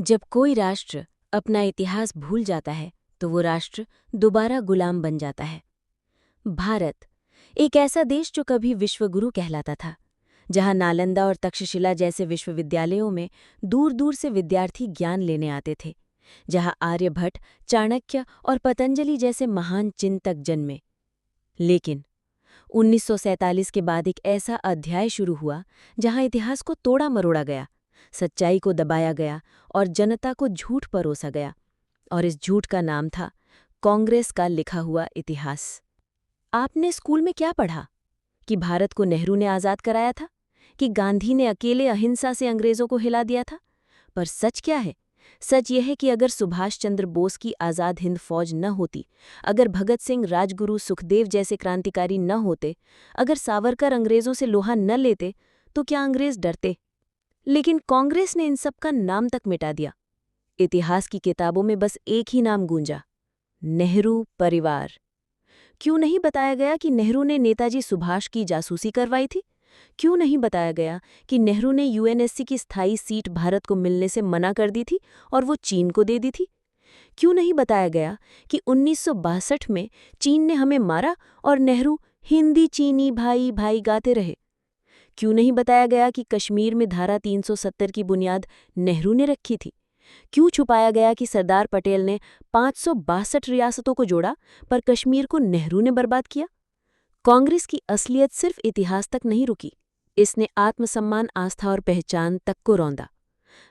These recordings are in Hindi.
जब कोई राष्ट्र अपना इतिहास भूल जाता है तो वो राष्ट्र दोबारा गुलाम बन जाता है। भारत एक ऐसा देश जो कभी विश्वगुरु कहलाता था, जहां नालंदा और तक्षशिला जैसे विश्वविद्यालयों में दूर दूर से विद्यार्थी ज्ञान लेने आते थे, जहां आर्यभट्ट, चाणक्य और पतंजलि जैसे महान चिंतक जन्मे। लेकिन 1947 के बाद एक ऐसा अध्याय शुरू हुआ जहां इतिहास को तोड़ा मरोड़ा गया, सच्चाई को दबाया गया और जनता को झूठ परोसा गया। और इस झूठ का नाम था कांग्रेस का लिखा हुआ इतिहास। आपने स्कूल में क्या पढ़ा? कि भारत को नेहरू ने आज़ाद कराया था, कि गांधी ने अकेले अहिंसा से अंग्रेज़ों को हिला दिया था? पर सच क्या है? सच यह है कि अगर सुभाष चंद्र बोस की आज़ाद हिंद फौज न होती, अगर भगत सिंह, राजगुरु, सुखदेव जैसे क्रांतिकारी न होते, अगर सावरकर अंग्रेज़ों से लोहा न लेते, तो क्या अंग्रेज़ डरते? लेकिन कांग्रेस ने इन सब का नाम तक मिटा दिया। इतिहास की किताबों में बस एक ही नाम गूंजा, नेहरू परिवार। क्यों नहीं बताया गया कि नेहरू ने नेताजी सुभाष की जासूसी करवाई थी? क्यों नहीं बताया गया कि नेहरू ने यूएनएससी की स्थायी सीट भारत को मिलने से मना कर दी थी और वो चीन को दे दी थी? क्यों नहीं बताया गया कि 1962 में चीन ने हमें मारा और नेहरू हिंदी चीनी भाई भाई गाते रहे? क्यों नहीं बताया गया कि कश्मीर में धारा 370 की बुनियाद नेहरू ने रखी थी? क्यों छुपाया गया कि सरदार पटेल ने 562 रियासतों को जोड़ा पर कश्मीर को नेहरू ने बर्बाद किया? कांग्रेस की असलियत सिर्फ इतिहास तक नहीं रुकी, इसने आत्मसम्मान, आस्था और पहचान तक को रौंदा।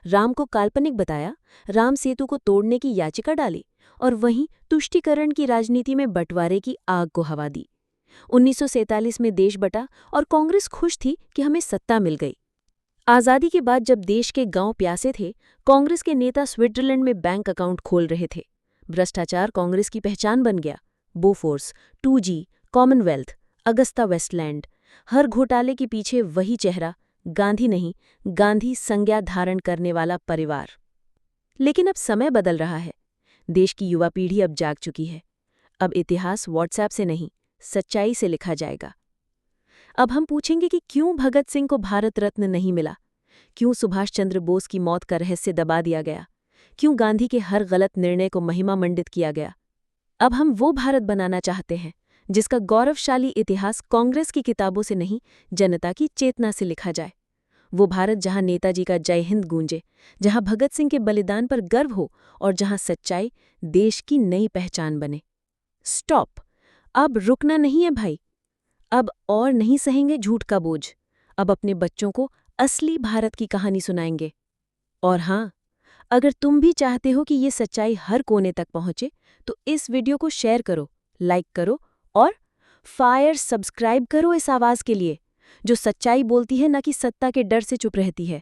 राम को काल्पनिक बताया, राम सेतु को तोड़ने की याचिका डाली और वहीं तुष्टीकरण की राजनीति में बंटवारे की आग को हवा दी। 1947 में देश बटा और कांग्रेस खुश थी कि हमें सत्ता मिल गई। आज़ादी के बाद जब देश के गांव प्यासे थे, कांग्रेस के नेता स्विट्जरलैंड में बैंक अकाउंट खोल रहे थे। भ्रष्टाचार कांग्रेस की पहचान बन गया। Bofors, 2G, Commonwealth, Agusta Westland, हर घोटाले के पीछे वही चेहरा, गांधी नहीं, गांधी संज्ञा धारण करने वाला परिवार। लेकिन अब समय बदल रहा है। देश की युवा पीढ़ी अब जाग चुकी है। अब इतिहास व्हाट्सएप से नहीं, सच्चाई से लिखा जाएगा। अब हम पूछेंगे कि क्यों भगत सिंह को भारत रत्न नहीं मिला? क्यों सुभाष चंद्र बोस की मौत का रहस्य दबा दिया गया? क्यों गांधी के हर गलत निर्णय को महिमा मंडित किया गया? अब हम वो भारत बनाना चाहते हैं जिसका गौरवशाली इतिहास कांग्रेस की किताबों से नहीं, जनता की चेतना से लिखा जाए। वो भारत जहां नेताजी का जय हिंद गूंजे, जहां भगत सिंह के बलिदान पर गर्व हो और जहां सच्चाई देश की नई पहचान बने। स्टॉप! अब रुकना नहीं है भाई। अब और नहीं सहेंगे झूठ का बोझ। अब अपने बच्चों को असली भारत की कहानी सुनाएंगे। और हाँ, अगर तुम भी चाहते हो कि ये सच्चाई हर कोने तक पहुंचे, तो इस वीडियो को शेयर करो, लाइक करो और फायर सब्सक्राइब करो इस आवाज़ के लिए, जो सच्चाई बोलती है, न कि सत्ता के डर से चुप रहती है।